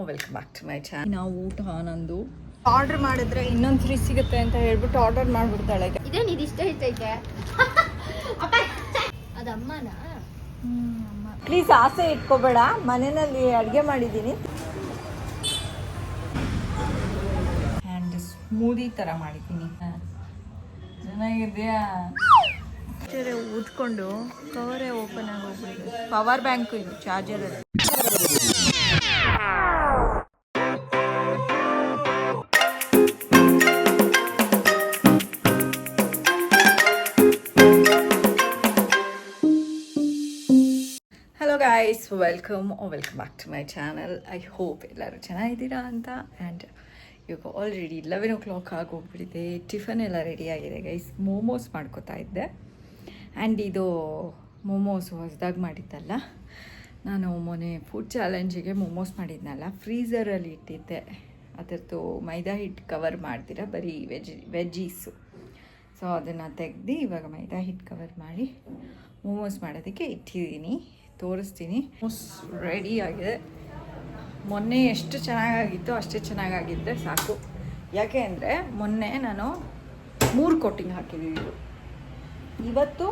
Welcome back to my channel. ನಾವು ಊಟ ನಂದು ಆರ್ಡರ್ ಮಾಡಿದ್ರೆ ಇನ್ನೊಂದು ಫ್ರೀ ಸಿಗುತ್ತೆ ಅಂತ ಹೇಳ್ಬಿಟ್ಟು ಆರ್ಡರ್ ಮಾಡ್ಬಿಡ್ತಾಳೆ. ಇದೇನು ಇದಿಷ್ಟ ಐತೈತೆ ಅದಮ್ಮನ ಪ್ಲೀಸ್ ಆಸೆ ಇಟ್ಕೋಬೇಡ, ಮನೆಯಲ್ಲಿ ಅಡುಗೆ ಮಾಡಿದ್ದೀನಿ ಆ್ಯಂಡ್ ಸ್ಮೂದಿ ಥರ ಮಾಡಿದ್ದೀನಿ. ಚೆನ್ನಾಗಿದೆಯಾ? ಊದ್ಕೊಂಡು ಕವರೇ ಓಪನ್ ಆಗಿ ಹೋಗ್ಬಿಟ್ಟಿದೆ. ಪವರ್ ಬ್ಯಾಂಕು ಇದು, ಚಾರ್ಜರ್ ಅದು. Hello guys, welcome back to my channel. I hope ಎಲ್ಲರೂ ಚೆನ್ನಾಗಿದ್ದೀರಾ ಅಂತ. ಆ್ಯಂಡ್ ಇವಾಗ ಆಲ್ರೆಡಿ 11 o'clock ಆಗೋಗ್ಬಿಟ್ಟಿದೆ. ಟಿಫನ್ ಎಲ್ಲ ರೆಡಿ ಆಗಿದೆ ಗೈಸ್. ಮೋಮೋಸ್ ಮಾಡ್ಕೋತಾ ಇದ್ದೆ. ಆ್ಯಂಡ್ ಇದು ಮೋಮೋಸ್ ಹೊಸದಾಗಿ ಮಾಡಿದ್ದಲ್ಲ, ನಾನು ಮೊನ್ನೆ ಫುಡ್ ಚಾಲೆಂಜಿಗೆ ಮೋಮೋಸ್ ಮಾಡಿದ್ನಲ್ಲ, ಫ್ರೀಝರಲ್ಲಿ ಇಟ್ಟಿದ್ದೆ. ಅದರದ್ದು ಮೈದಾ ಹಿಟ್ಟು ಕವರ್ ಮಾಡ್ತೀರಾ, ಬರೀ ವೆಜ್ಜೀಸು. ಸೊ ಅದನ್ನು ತೆಗೆದು ಇವಾಗ ಮೈದಾ ಹಿಟ್ಟು ಕವರ್ ಮಾಡಿ ಮೋಮೋಸ್ ಮಾಡೋದಕ್ಕೆ ಇಟ್ಟಿದ್ದೀನಿ. ತೋರಿಸ್ತೀನಿ. ಮೋಮೋಸ್ ರೆಡಿ ಆಗಿದೆ. ಮೊನ್ನೆ ಎಷ್ಟು ಚೆನ್ನಾಗಾಗಿತ್ತು ಅಷ್ಟೇ ಚೆನ್ನಾಗಾಗಿದ್ದರೆ ಸಾಕು. ಯಾಕೆ ಅಂದರೆ ಮೊನ್ನೆ ನಾನು 3 ಕೋಟಿಂಗ್ ಹಾಕಿದ್ದೀನಿ. ಇವತ್ತು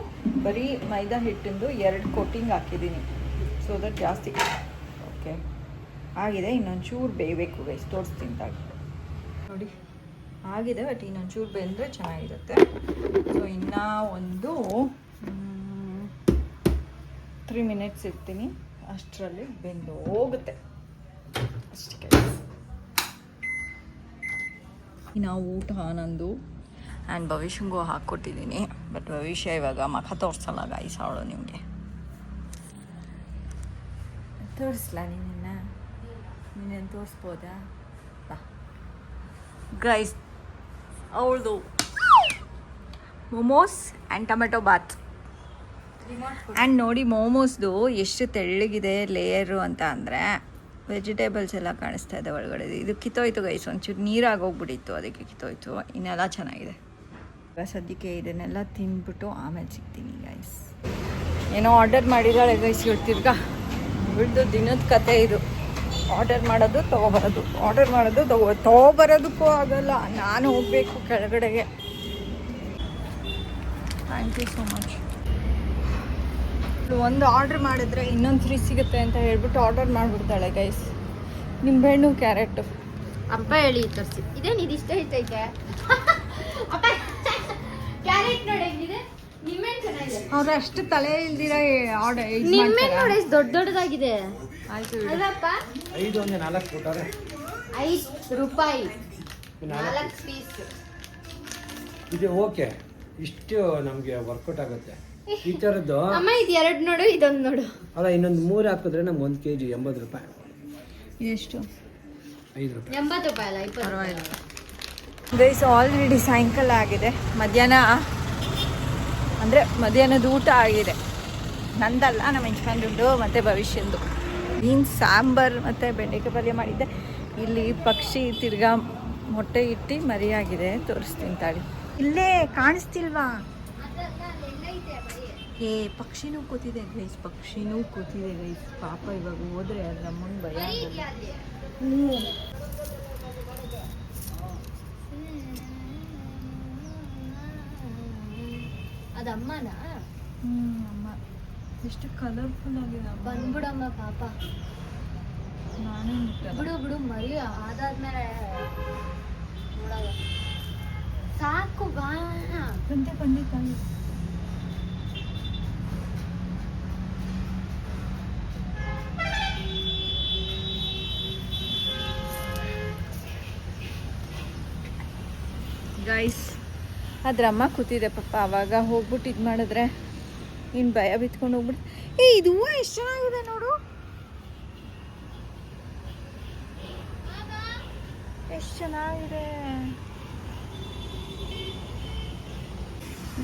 ಬರೀ ಮೈದಾ ಹಿಟ್ಟಿಂದು 2 ಕೋಟಿಂಗ್ ಹಾಕಿದ್ದೀನಿ. ಸೊ ದಟ್ ಜಾಸ್ತಿ ಓಕೆ ಆಗಿದೆ. ಇನ್ನೊಂಚೂರು ಬೇಯಬೇಕು ಗೈಸ್, ತೋರಿಸ್ತೀನಿ ತಾಗಿ ನೋಡಿ. ಆಗಿದೆ, ಬಟ್ ಇನ್ನೊಂಚೂರು ಬೆಂದರೆ ಚೆನ್ನಾಗಿರುತ್ತೆ. ಸೊ ಇನ್ನೂ ಒಂದು 3 minutes ಇರ್ತೀನಿ, ಅಷ್ಟರಲ್ಲಿ ಬೆಂದು ಹೋಗುತ್ತೆ ಅಷ್ಟೇ. ನಾವು ಊಟ ನಂದು ಆ್ಯಂಡ್ ಭವಿಷ್ಯಂಗೂ ಹಾಕ್ಕೊಟ್ಟಿದ್ದೀನಿ. ಬಟ್ ಭವಿಷ್ಯ ಇವಾಗ ಮುಖ ತೋರಿಸಲ್ಲ ಗೈಸ್. ಅವಳು ನಿಮಗೆ ತೋರಿಸ್ಲಾ? ನೀನೇನು ತೋರಿಸ್ಬೋದಾ? ಬಾ ಗೈಸ್, ಅವಳದು momos and tomato bath. And ನೋಡಿ ಮೋಮೋಸ್ದು ಎಷ್ಟು ತೆಳ್ಳಗಿದೆ ಲೇಯರು ಅಂತ ಅಂದರೆ, ವೆಜಿಟೇಬಲ್ಸ್ ಎಲ್ಲ ಕಾಣಿಸ್ತಾ ಇದೆ ಒಳಗಡೆ. ಇದು ಕಿತ್ತೋಯ್ತು ಗೈಸ್, ಒಂಚೂರು ನೀರಾಗೋಗ್ಬಿಟ್ಟಿತ್ತು, ಅದಕ್ಕೆ ಕಿತ್ತೋಯ್ತು. ಇನ್ನೆಲ್ಲ ಚೆನ್ನಾಗಿದೆ. ಸದ್ಯಕ್ಕೆ ಇದನ್ನೆಲ್ಲ ತಿಂದ್ಬಿಟ್ಟು ಆಮೇಲೆ ಸಿಗ್ತೀನಿ ಗೈಸ್. ಏನೋ ಆರ್ಡರ್ ಮಾಡಿದ್ದಾಳೆ ಗೈಸ್. ಇವಳು ತಿರ್ಗಾ ಬಿಡ್ದು ದಿನದ ಕತೆ ಇದು. ಆರ್ಡರ್ ಮಾಡೋದು ತೊಗೊಬರೋದು, ಆರ್ಡರ್ ಮಾಡೋದು ತೊಗೊಬರೋದಕ್ಕೂ ಆಗಲ್ಲ. ನಾನು ಹೋಗಬೇಕು ಕೆಳಗಡೆಗೆ. Thank you so much. ಒಂದು ಆರ್ಡ್ರ್ ಮಾಡಿದ್ರೆ ಇನ್ನೊಂದು ಫ್ರೀ ಸಿಗುತ್ತೆ ಅಂತ ಹೇಳ್ಬಿಟ್ಟು ಆರ್ಡರ್ ಮಾಡಿಬಿಡ್ತಾಳೆ ಗೈಸ್. ನಿಂಬೆಹಣ್ಣು, ಕ್ಯಾರೆಟು. ಅಪ್ಪ ಹೇಳಿ ತೋರಿಸಿ. ಇದೇನು ಇದಿಷ್ಟ ಐತೈತೆ ಕ್ಯಾರೆಟ್ ನೋಡಿ ಹೆಂಗಿದೆ, ನಿಮ್ಮೆಣ್ಣು ಚೆನ್ನಾಗಿದೆ. ಅವ್ರು ಅಷ್ಟು ತಲೆ ಇಲ್ದಿರ ಆರ್ಡರ್ ನಿಮ್ಮೆಣ್ಣು ನೋಡಿ ಎಷ್ಟು ದೊಡ್ಡದಾಗಿದೆ. ಆಯ್ತು ಅಲ್ಲಪ್ಪ, 5 ಒಂದು 4 ಕೊಟ್ಟಾರೆ. 5 ರೂಪಾಯಿ 4 ಪೀಸ್. ಇದು ಓಕೆ, ಇಷ್ಟು ನಮಗೆ ವರ್ಕೌಟ್ ಆಗುತ್ತೆ ಈ ಥರದ್ದು. ಅಮ್ಮ ಇದು 2 ನೋಡು, ಇದೊಂದು ನೋಡು. ಅಲ್ಲ, ಇನ್ನೊಂದು 3 ಹಾಕಿದ್ರೆ ನಮ್ಗೆ 1 kg 80 ರೂಪಾಯಿ. ಇದೆಷ್ಟು? 5 ರೂಪಾಯಿ. 80 ರೂಪಾಯಿ ಅಲ್ಲ, 20 ಪರವಾಗಿಲ್ಲ ಗೈಸ್. ಆಲ್ರೆಡಿ ಸಾಯಂಕಾಲ ಆಗಿದೆ. ಮಧ್ಯಾಹ್ನದ ಊಟ ಆಗಿದೆ. ನಂದಲ್ಲ, ನಮ್ಮ ಯಜಮಾನ್ರದ್ದು ಮತ್ತು ಭವಿಷ್ಯಂದು. ಮೀನು ಸಾಂಬಾರು ಮತ್ತು ಬೆಂಡೆಕಾಯಿ ಪಲ್ಯ ಮಾಡಿದ್ದೆ. ಇಲ್ಲಿ ಪಕ್ಷಿ ತಿರ್ಗಾ ಮೊಟ್ಟೆ ಇಟ್ಟು ಮರಿಯಾಗಿದೆ, ತೋರಿಸ್ತೀನಿ ತಾಳಿ. ಇಲ್ಲೇ ಕಾಣಿಸ್ತಿಲ್ವಾ? ಪಕ್ಷಿನೂ ಕೂತಿದೆ ಗೈಸ್, ಪಾಪ ಇವಾಗ ಹೋದ್ರೆ ಅದ್ರ ಅಮ್ಮಂಗೆ ಭಯ ಆಗಲ್ಲ. ಅದಮ್ಮನ ಅಮ್ಮ ಎಷ್ಟು ಕಲರ್ಫುಲ್ ಆಗಿದೆ. ಬಂದ್ಬಿಡಮ್ಮ ಪಾಪ. ನಾನೇ ಬಿಡು ಮರಿ ಆದಾದ್ಮೇಲೆ ನೋಡಲ್ಲ. ಸಾಕು ಬಾ. ಬಂದೆ ತಾಯಿ. ಗೈಸ್, ಅದ್ರ ಅಮ್ಮ ಕೂತಿದೆ ಪಾಪ. ಅವಾಗ ಹೋಗ್ಬಿಟ್ಟು ಇದು ಮಾಡಿದ್ರೆ ಇನ್ನು ಭಯ ಬಿತ್ಕೊಂಡು ಹೋಗ್ಬಿಟ್ಟು. ಇದು ಎಷ್ಟು ಚೆನ್ನಾಗಿದೆ ನೋಡು, ಎಷ್ಟು ಚೆನ್ನಾಗಿದೆ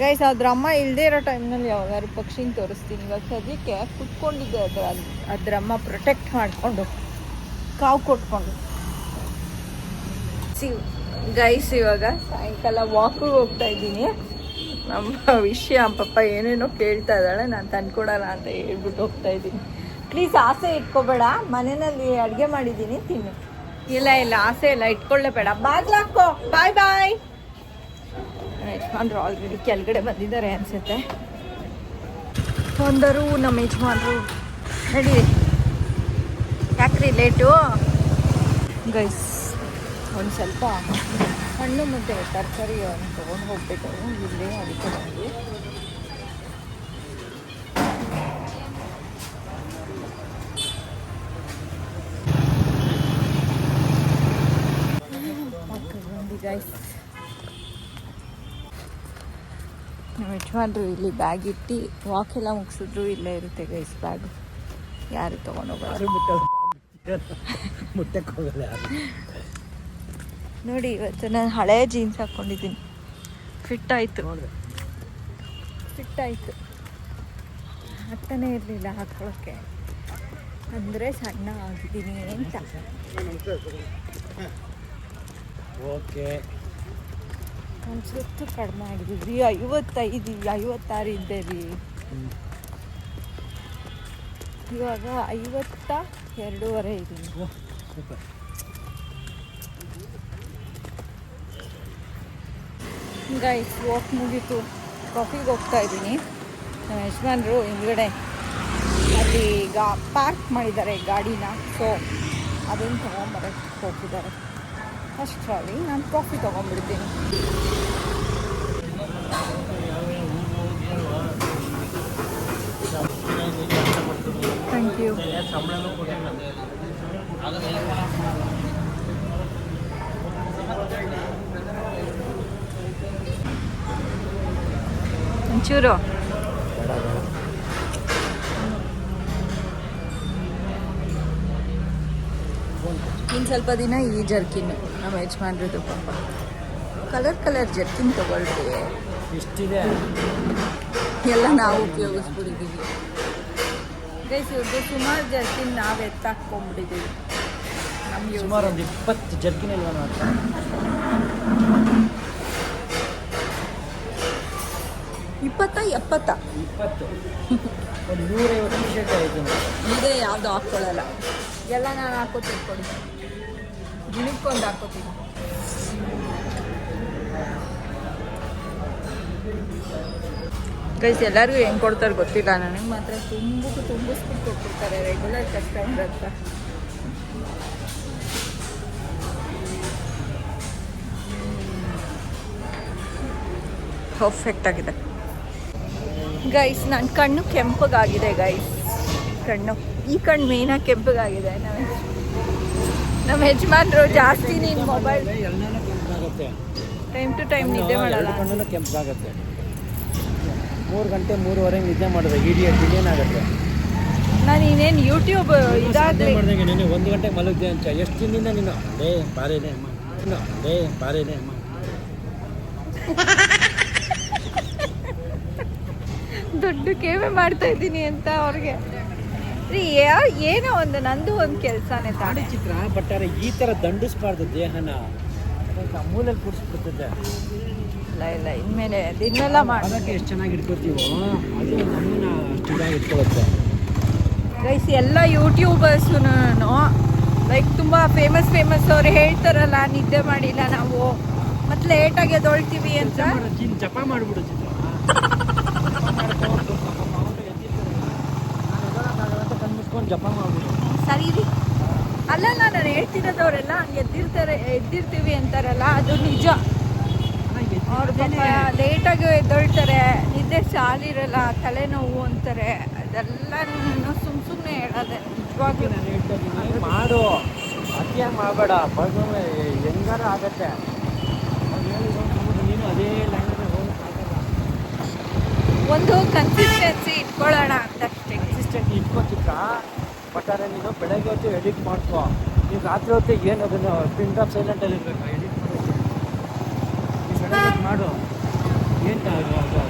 ಗೈಸ್. ಅದ್ರ ಅಮ್ಮ ಇಲ್ಲದೆ ಇರೋ ಟೈಮ್ನಲ್ಲಿ ಯಾವಾಗಾದ್ರು ಪಕ್ಷಿನ ತೋರಿಸ್ತೀನಿ. ಇವಾಗ ಸದ್ಯಕ್ಕೆ ಕುತ್ಕೊಂಡಿದ್ದೆ ಅದ್ರ ಅಮ್ಮ ಪ್ರೊಟೆಕ್ಟ್ ಮಾಡಿಕೊಂಡು, ಕಾವು ಕೊಟ್ಕೊಂಡು. ಗೈಸ್, ಇವಾಗ ಸಾಯಂಕಾಲ ವಾಕಿಗೆ ಹೋಗ್ತಾ ಇದ್ದೀನಿ. ನಮ್ಮ ವಿಷಯ ಪಾಪ ಏನೇನೋ ಕೇಳ್ತಾ ಇದ್ದಾಳೆ, ನಾನು ತಂದ್ಕೊಡಲ್ಲ ಅಂತ ಹೇಳ್ಬಿಟ್ಟು ಹೋಗ್ತಾ ಇದ್ದೀನಿ. ಪ್ಲೀಸ್ ಆಸೆ ಇಟ್ಕೋಬೇಡ, ಮನೆಯಲ್ಲಿ ಅಡುಗೆ ಮಾಡಿದ್ದೀನಿ ತಿನ್ನು. ಇಲ್ಲ ಇಲ್ಲ ಆಸೆ ಇಲ್ಲ ಇಟ್ಕೊಳ್ಳೇಬೇಡ. ಬಾಗ್ಲಾಕೋ. ಬಾಯ್ ಬಾಯ್. ಯಜಮಾನ್ರು ಆಲ್ರೆಡಿ ಕೆಳಗಡೆ ಬಂದಿದ್ದಾರೆ ಅನಿಸುತ್ತೆ. ಬಂದರು ನಮ್ಮ ಯಜಮಾನ್ರು. ನಡಿ, ಯಾಕ್ರಿ ಲೇಟು ಗೈಸ್? ಒಂದು ಸ್ವಲ್ಪ ಹಣ್ಣು ಮುದ್ದೆ ತರಕಾರಿ ತೊಗೊಂಡು ಹೋಗ್ಬೇಕು ಇಲ್ಲೇ, ಅದಕ್ಕೆ ಬಂದು ಗೈಸ್. ನಮ್ಮ ಯಜಮಾನ್ರು ಇಲ್ಲಿ ಬ್ಯಾಗ್ ಇಟ್ಟು ವಾಕೆಲ್ಲ ಮುಗಿಸಿದ್ರು ಇಲ್ಲೇ ಇರುತ್ತೆ ಗೈಸ್ ಬ್ಯಾಗು. ಯಾರು ತೊಗೊಂಡೋಗೋದು ಮುಟ್ಟಕ್ಕೆ ಹೋಗಲ್ಲ ಯಾರು. ನೋಡಿ ಇವತ್ತು ನಾನು ಹಳೆ ಜೀನ್ಸ್ ಹಾಕ್ಕೊಂಡಿದ್ದೀನಿ. ಫಿಟ್ ಆಯಿತು, ಆಗ್ತಾನೆ ಇರಲಿಲ್ಲ ಹಾಕ್ಕೊಳ್ಳೋಕ್ಕೆ, ಅಂದರೆ ಸಣ್ಣ ಆಗಿದ್ದೀನಿ ಅಂತ. ಓಕೆ, ಒಂದು ಸುತ್ತು ಕಡಿಮೆ ಆಗಿದ್ದೀವಿ. 56 ಇದ್ದೇವೆ, ಇವಾಗ 52.5 ಇದ್ದೀನಿ. ಸೂಪರ್. ಗೈಸ್ ವಾಕ್ ಮುಗೀತು, ಕಾಫಿಗೆ ಹೋಗ್ತಾ ಇದ್ದೀನಿ. ನಮ್ಮ ಯಜಮಾನ್ರು ಹಿಂದ್ಗಡೆ ಅಲ್ಲಿ ಈಗ ಪಾರ್ಕ್ ಮಾಡಿದ್ದಾರೆ ಗಾಡಿನ, ಸೊ ಅದನ್ನು ತೊಗೊಂಬರಕ್ಕೆ ಹೋಗಿದ್ದಾರೆ. ಅಷ್ಟರಲ್ಲಿ ನಾನು ಕಾಫಿ ತೊಗೊಂಡ್ಬಿಡ್ತೀನಿ. Thank you. ಒಂಚೂರು ಇನ್ನು ಸ್ವಲ್ಪ ದಿನ ಈ ಜರ್ಕಿನ್ ನಮ್ಮ ಯಜಮಾನ್ರದ್ದು ಪಾಪ ಕಲರ್ ಜರ್ಕಿನ್ ತೊಗೊಳ್ರಿ. ಇಷ್ಟಿದೆ ಎಲ್ಲ ನಾವು ಉಪಯೋಗಿಸ್ಬಿಟ್ಟಿದ್ದೀವಿ ಗೈಸ್. ಇವ್ರದ್ದು ಸುಮಾರು ಜರ್ಕಿನ್ ನಾವು ಎತ್ತಾಕೊಂಡ್ಬಿಟ್ಟಿದ್ದೀವಿ. ನಮಗೆ ಸುಮಾರು ಒಂದು 20 ಜರ್ಕಿನ್ ಇಲ್ವ ನೋಡಿ. 20 ಒಂದು 150 ಟಿ ಶರ್ಟ್ ಆಯಿತು. ಇದೇ ಯಾವುದು ಹಾಕ್ಕೊಳ್ಳಲ್ಲ, ಎಲ್ಲ ನಾನು ಹಾಕೋತೀನಿ ಕೊಡಿ, ದಿನಕ್ಕೊಂದು ಹಾಕೋತೀನಿ. ಗೈಸ್ ಎಲ್ಲರಿಗೂ ಹೆಂಗೆ ಕೊಡ್ತಾರೆ ಗೊತ್ತಿಲ್ಲ, ನನಗೆ ಮಾತ್ರ ತುಂಬಿಸ್ಬಿಟ್ಟು ಕೊಟ್ಟಿರ್ತಾರೆ ರೆಗ್ಯುಲರ್ ಕಸ್ಟಮರ್ ಅಂತ. ಪರ್ಫೆಕ್ಟ್ ಆಗಿದೆ ಗೈಸ್. ನನ್ನ ಕಣ್ಣು ಕೆಂಪಗಾಗಿದೆ ಗೈಸ್, ಈ ಕಣ್ಣು ಮೇಯ್ನಾಗಿ ಕೆಂಪಗಾಗಿದೆ. ನಮ್ಮ ಯಜಮಾನ್ರು ಜಾಸ್ತಿ ನೀನು ಮೊಬೈಲ್ ಟೈಮ್ ಟು ಟೈಮ್ ನಿದ್ದೆ ಮಾಡಲ್ಲ. ಕಣ್ಣು ಕೆಂಪಾಗುತ್ತೆ. 3 ಗಂಟೆ 3:30 ನಿದ್ದೆ ಮಾಡಿದ್ರೆ ಏನಾಗುತ್ತೆ? ನಾನು ಇನ್ನೇನು ಯೂಟ್ಯೂಬ್ ಇದಾದ್ರೆ ಮಾಡಿದಂಗೆ ನೀನು 1 ಗಂಟೆ ಮಲಗಿದೆ ಅಂತ ಎಷ್ಟು ದಿನದಿಂದ ನೀನು ಬಾರೇನೆ ಅಮ್ಮ. ದೊಡ್ಡ ಕೇವೆ ಮಾಡ್ತಾ ಇದ್ದೀನಿ ಅಂತ ಅವ್ರಿಗೆ. ರೀ ಏನೋ ಒಂದು ನಂದು ಒಂದು ಕೆಲಸನೇ ತಾಡಿ ಚಿತ್ರ. ಬಟ್ ಆದರೆ ಈ ಥರ ದಂಡಿಸ್ಬಾರ್ದು ದೇಹನ, ಮೂಲೆಯಲ್ಲಿ ಕೂಡಿಸ್ಬಿಡ್ತದೆ. ಇಲ್ಲ ಇನ್ಮೇಲೆ ಇದನ್ನೆಲ್ಲ ಮಾಡೋಕ್ಕೆ ಎಷ್ಟು ಚೆನ್ನಾಗಿ ಇಟ್ಕೊತೀವೋ ಅದು ನಮ್ಮನ್ನ ಅಷ್ಟು ಇದಾಗಿ ಇಟ್ಕೊಳುತ್ತೆ ಗೈಸ್. ಎಲ್ಲ ಯೂಟ್ಯೂಬರ್ಸು ಲೈಕ್ ತುಂಬ ಫೇಮಸ್ ಅವ್ರು ಹೇಳ್ತಾರಲ್ಲ, ನಿದ್ದೆ ಮಾಡಿಲ್ಲ ನಾವು ಮತ್ತೆ ಲೇಟಾಗಿ ಎದ್ದೊಳ್ತೀವಿ ಅಂತ. ಜಪ ಮಾಡಿಬಿಡು ಚಿತ್ರ. ಕಣ್ಮುಚ್ಕೊಂಡು ಜಪ ಮಾಡ್ಬಿಡು. ಸರಿ ರೀ. ಅಲ್ಲಲ್ಲ ನಾನು ಹೇಳ್ತಿರೋದವರೆಲ್ಲ ಎದ್ದಿರ್ತೀವಿ ಅಂತಾರಲ್ಲ, ಅದು ನಿಜ. ಅವ್ರ ಪಾಪ ಲೇಟಾಗಿ ಎದ್ದೊಳ್ತಾರೆ, ನಿದ್ದೆ ಸಾಲಿರಲ್ಲ, ತಲೆನೋವು ಅಂತಾರೆ. ಅದೆಲ್ಲ ಸುಮ್ಮನೆ ಹೇಳೋದೆ. ನಿಜವಾಗ್ಲೂ ನಾನು ಹೇಳ್ತೀನಿ, ಮಾಡು, ಅತಿಯಾಗಿ ಮಾಡಬೇಡ. ಹೆಂಗಾರ ಆಗತ್ತೆ. ನೀನು ಅದೇ ಲೈನಲ್ಲಿ ಹೋಗೋಕ್ಕಾಗಲ್ಲ. ಒಂದು ಕನ್ಸಿಸ್ಟೆನ್ಸಿ ಇಟ್ಕೊಳ್ಳೋಣ ಅಂತಷ್ಟೇ. ಕನ್ಸಿಸ್ಟೆಂಟ್ ಇಟ್ಕೋತಿಕ್ಕ. ಬಟ್ ಆದರೆ ನೀನು ಬೆಳಗ್ಗೆ ಹೊತ್ತು ಎಡಿಟ್ ಮಾಡ್ಕೋ. ನೀನು ರಾತ್ರಿ ಹೊತ್ತು ಏನು ಅದನ್ನು ಪಿನ್ ಡ್ರಾಪ್ ಸೈಲೆಂಟಲ್ಲಿ ಇರಬೇಕು. ಎಡಿಟ್ ಮಾಡೋದು ನೀನು ಬೆಳಗ್ಗೆ ಮಾಡು. ಏನು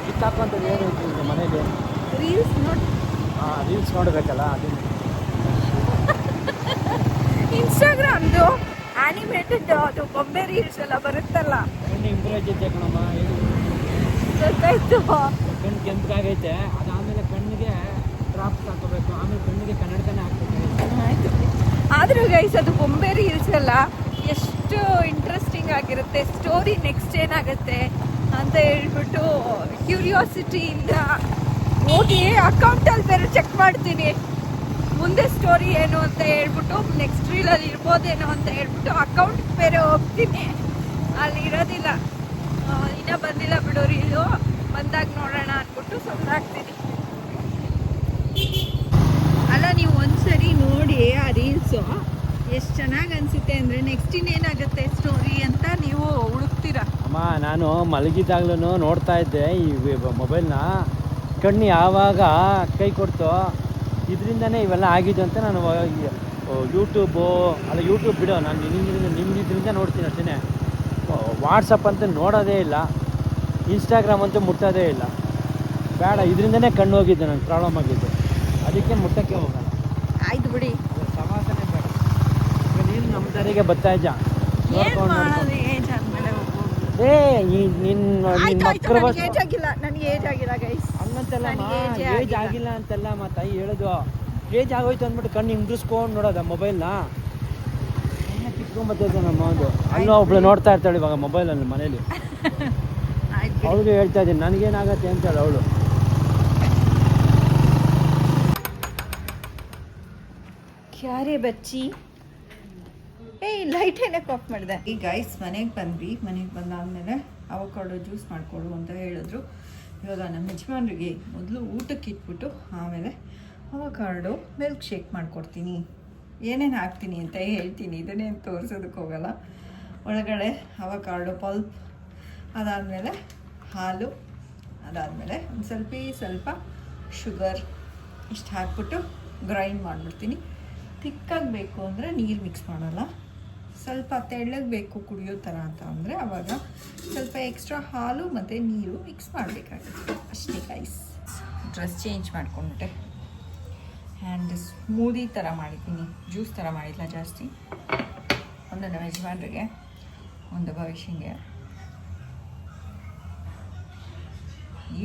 ಕಿತ್ತಾಕೊಂತದ್ದು ಏನು ಈಗ ಮನೇಲಿ ರೀಲ್ಸ್ ನೋಡಿ. ರೀಲ್ಸ್ ನೋಡಬೇಕಲ್ಲ, ಅದು ಇನ್ಸ್ಟಾಗ್ರಾಮ್ದು ಆನಿಮೇಟೆಡ್ ಅದು ಬೊಂಬೆ ರೀಲ್ಸ್ ಎಲ್ಲ ಬರುತ್ತಲ್ಲ, ಕಣ್ಣು ಇಂಪ್ರೂವ್ ಆಗೈತೆ ಕಣಮ್ಮ. ಗೊತ್ತಾಯ್ತು. ಕಣ್ಣು ಕೆಂಪಗಾಗೈತೆ. ಅದಾದಮೇಲೆ ಕಣ್ಣಿಗೆ ಡ್ರಾಪ್ಸ್ ಹಾಕೋಬೇಕು, ಆಮೇಲೆ ಕಣ್ಣಿಗೆ ಕನ್ನಡಕನೇ ಹಾಕ್ಬೇಕು. ಆಯಿತು. ಆದರೂ ಗೈಸ್ ಅದು ಬೊಂಬೆ ರೀಲ್ಸ್ ಎಲ್ಲ ಎಷ್ಟು ಇಂಟ್ರೆಸ್ಟಿಂಗ್ ಆಗಿರುತ್ತೆ, ಸ್ಟೋರಿ ನೆಕ್ಸ್ಟ್ ಏನಾಗುತ್ತೆ ಅಂತ ಹೇಳ್ಬಿಟ್ಟು ಕ್ಯೂರಿಯಾಸಿಟಿಯಿಂದ ಹೋಗಿ ಅಕೌಂಟಲ್ಲಿ ಬೇರೆ ಚೆಕ್ ಮಾಡ್ತೀನಿ, ಮುಂದೆ ಸ್ಟೋರಿ ಏನು ಅಂತ ಹೇಳ್ಬಿಟ್ಟು ನೆಕ್ಸ್ಟ್ ರೀಲಲ್ಲಿ ಇರ್ಬೋದೇನೋ ಅಂತ ಹೇಳ್ಬಿಟ್ಟು ಅಕೌಂಟ್ ಬೇರೆ ಹೋಗ್ತೀನಿ. ಅಲ್ಲಿ ಇರೋದಿಲ್ಲ, ಇನ್ನೂ ಬಂದಿಲ್ಲ ಬಿಡೋ ರೀಲು, ಬಂದಾಗ ನೋಡೋಣ ಅಂದ್ಬಿಟ್ಟು ಸುಮ್ಮನಾಗ್ತೀನಿ. ಅಲ್ಲ ನೀವು ಒಂದ್ಸರಿ ನೋಡಿ ಆ ರೀಲ್ಸು ಎಷ್ಟು ಚೆನ್ನಾಗಿ ಅನಿಸುತ್ತೆ ಅಂದರೆ ನೆಕ್ಸ್ಟ್ ಇನ್ನೇನಾಗುತ್ತೆ ಸ್ಟೋರಿ ಅಂತ ನೀವು ಹುಡುಕ್ತೀರಾ. ಅಮ್ಮ ನಾನು ಮಲಗಿದ್ದಾಗ್ಲೂ ನೋಡ್ತಾ ಇದ್ದೆ ಈ ಮೊಬೈಲ್ನ, ಕಣ್ಣು ಯಾವಾಗ ಕೈ ಕೊಡ್ತೋ ಇದರಿಂದನೇ ಇವೆಲ್ಲ ಆಗಿದ್ದು ಅಂತ ನಾನು ಯೂಟ್ಯೂಬು ಅಲ್ಲ ಯೂಟ್ಯೂಬ್ ಬಿಡೋ, ನಾನು ನಿಮ್ಮಿದ್ರಿಂದ ನೋಡ್ತೀನಿ ಅಷ್ಟೇ. ವಾಟ್ಸಪ್ ಅಂತ ನೋಡೋದೇ ಇಲ್ಲ, ಇನ್ಸ್ಟಾಗ್ರಾಮ್ ಅಂತೂ ಮುಟ್ಟೋದೇ ಇಲ್ಲ. ಬೇಡ, ಇದರಿಂದನೇ ಕಣ್ಣು ಹೋಗಿದ್ದು, ನನಗೆ ಪ್ರಾಬ್ಲಮ್ ಆಗಿದ್ದು, ಅದಕ್ಕೆ ಮುಟ್ಟಕ್ಕೆ ಹೋಗೋಣ. ಆಯ್ತು ಬಿಡಿ, ಸಮಾಧಾನ ಬೇಡ. ನೀನು ನಮ್ಮ ದಾರಿಗೆ ಬರ್ತಾ ಇದ್ದ ಏನು ಮಾಡೋದು, ಏಜ್ ಆದ್ಮೇಲೆ ಹೋಗ್ಬೋದು. ಏಜ್ ಆಗಿಲ್ಲ, ನನಗೆ ಏಜ್ ಆಗಿಲ್ಲ ಗೈಸ್. ಹಂಗಂತಲ್ಲ ನನಗೆ ಏಜ್ ಆಗಿಲ್ಲ ಅಂತಲ್ಲ ತಾಯಿ ಹೇಳೋದು. ಏಜ್ ಆಗೋಯ್ತು ಅಂದ್ಬಿಟ್ಟು ಕಣ್ಣು ಹಿಂಗಿಸ್ಕೊಂಡು ನೋಡೋದ ಮೊಬೈಲ್ನ ಕಿತ್ಕೊಂಡ್ಬರ್ತೈತೆ ನಮ್ಮ ಒಂದು. ಅಲ್ಲೋ ಒಬ್ಳು ನೋಡ್ತಾ ಇರ್ತಾಳೆ ಇವಾಗ ಮೊಬೈಲಲ್ಲಿ ಮನೇಲಿ. ಅವಳಿಗೆ ಹೇಳ್ತಾ ಇದ್ದೀನಿ ನನಗೇನಾಗತ್ತೆ ಅಂತೇಳಿ ಅವಳು. ಕ್ಯಾರೆ ಬಚ್ಚಿ ಲೈಟ್ ಏನಕ್ಕೆ ಆಫ್ ಮಾಡಿದೆ. ಈ ಗೈಸ್ ಮನೆಗೆ ಬಂದ್ವಿ, ಮನೆಗೆ ಬಂದಾದಮೇಲೆ ಅವಕಾಡೋ ಜ್ಯೂಸ್ ಮಾಡಿಕೊಡು ಅಂತ ಹೇಳಿದ್ರು. ಇವಾಗ ನಮ್ಮ ಯಜಮಾನ್ರಿಗೆ ಮೊದಲು ಊಟಕ್ಕೆ ಇಟ್ಬಿಟ್ಟು ಆಮೇಲೆ ಅವಕಾಡೋ ಮಿಲ್ಕ್ ಶೇಕ್ ಮಾಡಿಕೊಡ್ತೀನಿ. ಏನೇನು ಹಾಕ್ತೀನಿ ಅಂತ ಹೇಳ್ತೀನಿ, ಇದನ್ನೇನು ತೋರಿಸೋದಕ್ಕೆ ಹೋಗಲ್ಲ. ಒಳಗಡೆ ಅವಕಾಡೋ ಪಲ್ಪ್, ಅದಾದಮೇಲೆ ಹಾಲು, ಅದಾದಮೇಲೆ ಒಂದು ಸ್ವಲ್ಪ ಶುಗರ್ ಇಷ್ಟು ಹಾಕ್ಬಿಟ್ಟು ಗ್ರೈಂಡ್ ಮಾಡಿಬಿಡ್ತೀನಿ. ತಿಕ್ಕಾಗಿ ಬೇಕು ಅಂದರೆ ನೀರು ಮಿಕ್ಸ್ ಮಾಡೋಲ್ಲ, ಸ್ವಲ್ಪ ತೆಳ್ಳಗೆ ಬೇಕು ಕುಡಿಯೋ ಥರ ಅಂತ ಅಂದರೆ ಆವಾಗ ಸ್ವಲ್ಪ ಎಕ್ಸ್ಟ್ರಾ ಹಾಲು ಮತ್ತು ನೀರು ಮಿಕ್ಸ್ ಮಾಡಬೇಕಾಗುತ್ತೆ ಅಷ್ಟೇ ಗೈಸ್. ಡ್ರೆಸ್ ಚೇಂಜ್ ಮಾಡ್ಕೊಂಡ್ಬಿಟ್ಟೆ ಆ್ಯಂಡ್ ಸ್ಮೂದಿ ಥರ ಮಾಡಿದ್ದೀನಿ, ಜ್ಯೂಸ್ ಥರ ಮಾಡಿಲ್ಲ ಜಾಸ್ತಿ. ಒಂದು ನಮ್ಮ ಯಜಮಾನ್ರಿಗೆ, ಒಂದು ಭವಿಷ್ಯಂಗೆ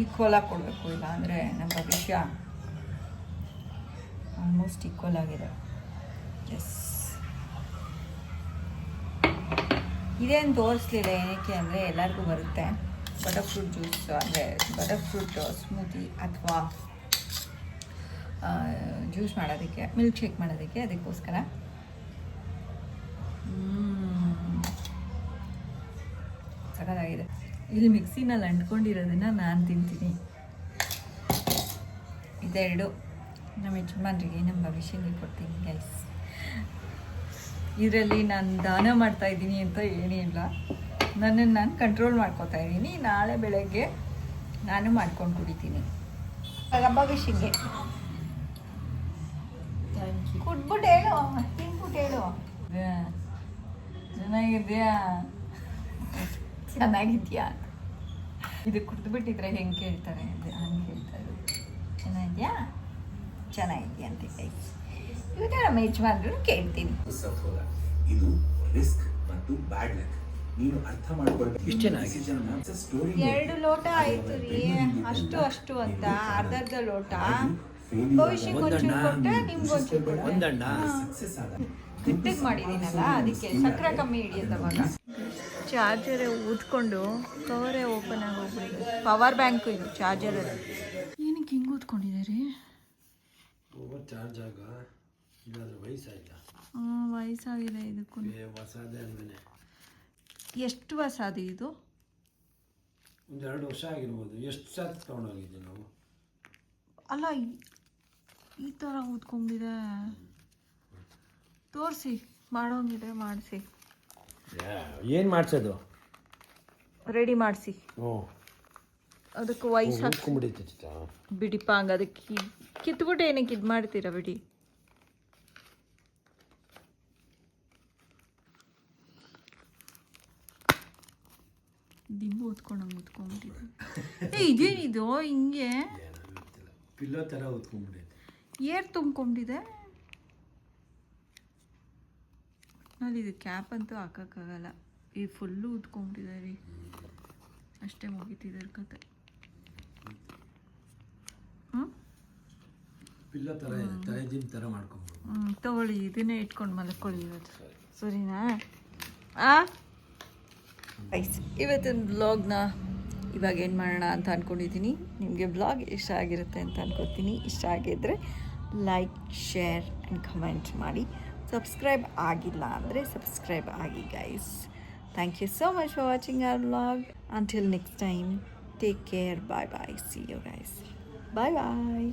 ಈಕ್ವಲಾಗಿ ಕೊಡಬೇಕು, ಇಲ್ಲ ಅಂದರೆ ನಮ್ಮ ಭವಿಷ್ಯ ಆಲ್ಮೋಸ್ಟ್ ಈಕ್ವಲ್ ಆಗಿದೆ. ಎಸ್, ಇದೇನು ತೋರಿಸ್ಲಿಲ್ಲ, ಏನಕ್ಕೆ ಅಂದರೆ ಎಲ್ಲರಿಗೂ ಬರುತ್ತೆ. ಬಟರ್ ಫ್ರೂಟ್ ಜ್ಯೂಸ್ ಅಂದರೆ ಬಟರ್ ಫ್ರೂಟ್ ಸ್ಮೂತಿ ಅಥವಾ ಜ್ಯೂಸ್ ಮಾಡೋದಕ್ಕೆ, ಮಿಲ್ಕ್ ಶೇಕ್ ಮಾಡೋದಕ್ಕೆ, ಅದಕ್ಕೋಸ್ಕರ. ಸಖತ್ತಾಗಿದೆ. ಇಲ್ಲಿ ಮಿಕ್ಸಿನಲ್ಲಿ ಅಂಟ್ಕೊಂಡಿರೋದನ್ನು ನಾನು ತಿಂತೀನಿ. ಇದೆರಡು ನಮ್ಮ ಯಜಮಾನ್ರಿಗೆ, ನಮ್ಮ ಭವಿಷ್ಯನಿಗೆ ಕೊಡ್ತೀನಿ ಗೈಸ್. ಇದರಲ್ಲಿ ನಾನು ದಾನ ಮಾಡ್ತಾಯಿದ್ದೀನಿ ಅಂತ ಏನಿಲ್ಲ, ನನ್ನನ್ನು ನಾನು ಕಂಟ್ರೋಲ್ ಮಾಡ್ಕೋತಾ ಇದ್ದೀನಿ. ನಾಳೆ ಬೆಳಗ್ಗೆ ನಾನು ಮಾಡ್ಕೊಂಡು ಕುಡಿತೀನಿ. ಭವಿಷ್ಯಗೆ ಕುಟ್ಬಿಟ್ಟು ಹೇಳು, ತಿನ್ಬಿಟ್ಟು ಹೇಳು. ಚೆನ್ನಾಗಿದೆಯಾ, ಚೆನ್ನಾಗಿದೆಯಾ. ಇದು ಕುಡಿದ್ಬಿಟ್ಟಿದ್ರೆ ಹೆಂಗೆ ಕೇಳ್ತಾರೆ, ಹಂಗೆ ಹೇಳ್ತಾ ಇರೋದು. ಚೆನ್ನಾಗಿದೆಯಾ, ಚೆನ್ನಾಗಿದೆಯಾ ಅಂತ ಗೈಸ್. ಇವಾಗ ನಮ್ಮ ಯಜಮಾನ್ರು ಕೇಳ್ತೀನಿ. ಇದು ರಿಸ್ಕ್ ಮತ್ತು ಬ್ಯಾಡ್ ಲಕ್. ನೀನು ಅರ್ಥ ಮಾಡ್ಕೊಳ್ಬೇಕು. 2 ಲೋಟ ಆಯ್ತು ರೀ, ಅಷ್ಟು ಅಂತ ಅರ್ಧ ಲೋಟ ಭವಿಷ್ಯಕ್ಕೆ ಒಂಚೂರು ಕೊಟ್ಟೆ, ನಿಮ್ಗೊಂಚೂರು ಕೊಟ್ಟೆ. ಗಟ್ಟಿಗೆ ಮಾಡಿದ್ದೀನಲ್ಲ, ಅದಕ್ಕೆ ಸಕ್ಕರೆ ಕಮ್ಮಿ ಹಿಡಿಯುತ್ತವಾಗ. ಚಾರ್ಜರೇ ಊದ್ಕೊಂಡು ಕವರೇ ಓಪನ್ ಆಗಿ ಹೋಗ್ಬಿಟ್ಟಿದೆ. ಪವರ್ ಬ್ಯಾಂಕು ಇದು ಚಾರ್ಜರಲ್ಲಿ. ಏನಕ್ಕೆ ಹಿಂಗೆ ಊದ್ಕೊಂಡಿದೆ ರೀ? ಚಾರ್ಜ್ ಆಗ ವಯಸ್ಸಾಯ್ತಾ? ವಯಸ್ಸಾಗಿದೆ ಇದಕ್ಕೂ. ಹೊಸದೇ ಅಂದಮೇಲೆ ಎಷ್ಟು ಹೊಸದು ಇದು? 1-2 ವರ್ಷ ಆಗಿರ್ಬೋದು. ಎಷ್ಟು ಸಾಕು ತೊಗೊಂಡೋಗಿದ್ದೆ ನಾವು? ಅಲ್ಲ, ಈ ಥರ ಊದ್ಕೊಂಡಿದೆ. ತೋರಿಸಿ, ಮಾಡೋಂಗಿದ್ರೆ ಮಾಡಿಸಿ. ಏನು ಮಾಡಿಸೋದು? ರೆಡಿ ಮಾಡಿಸಿ. ಅದಕ್ಕೆ ವಯಸ್ಸು ಬಿಡಿಪ, ಹಂಗೆ ಅದಕ್ಕೆ ಕಿತ್ಬಿಟ್ಟು ಏನಕ್ಕೆ ಇದು ಮಾಡ್ತೀರಾ ಬಿಡಿ. ದಿಂಬು ಓದ್ಕೊಂಡಂಗೆ ಓದ್ಕೊಂಡ್ಬಿಟ್ಟಿದೆ. ಇದೇನಿದು ಹಿಂಗೆ ಪಿಲ್ಲೋ ಥರ ಓದ್ಕೊಂಡ್ಬಿಟ್ಟಿದೆ. ಏರ್ ತುಂಬ್ಕೊಂಡಿದೆ. ನೋಡಿ, ಇದು ಕ್ಯಾಪ್ ಅಂತೂ ಹಾಕೋಕ್ಕಾಗಲ್ಲ. ಈ ಫುಲ್ಲು ಉದ್ಕೊಂಡ್ಬಿಟ್ಟಿದೆ ರೀ, ಅಷ್ಟೇ ಮುಗಿತಿದ್ದಾರೆ ಕತೆ. ಪಿಲ್ಲೋ ಥರ ಇದೆ, ತಲೆ ಜಿಮ್ ಥರ ಮಾಡ್ಕೊಂಬೋದು. ತಗೊಳ್ಳಿ, ಇದನ್ನೇ ಇಟ್ಕೊಂಡು ಮಲ್ಕೊಳ್ಳಿ ಇವತ್ತು. ಸರಿನಾ? ಗೈಸ್, ಇವತ್ತಿನ ವ್ಲಾಗ್ನ ಇವಾಗ ಏನು ಮಾಡೋಣ ಅಂತ ಅಂದ್ಕೊಂಡಿದ್ದೀನಿ. ನಿಮಗೆ ವ್ಲಾಗ್ ಇಷ್ಟ ಆಗಿರುತ್ತೆ ಅಂತ ಅಂದ್ಕೊತೀನಿ. ಇಷ್ಟ ಆಗಿದ್ದರೆ ಲೈಕ್, ಶೇರ್ ಆ್ಯಂಡ್ ಕಮೆಂಟ್ ಮಾಡಿ. ಸಬ್ಸ್ಕ್ರೈಬ್ ಆಗಿಲ್ಲ ಅಂದರೆ ಸಬ್ಸ್ಕ್ರೈಬ್ ಆಗಿ guys. Thank you so much for watching our vlog. Until next time, take care. Bye bye. See you guys. Bye bye.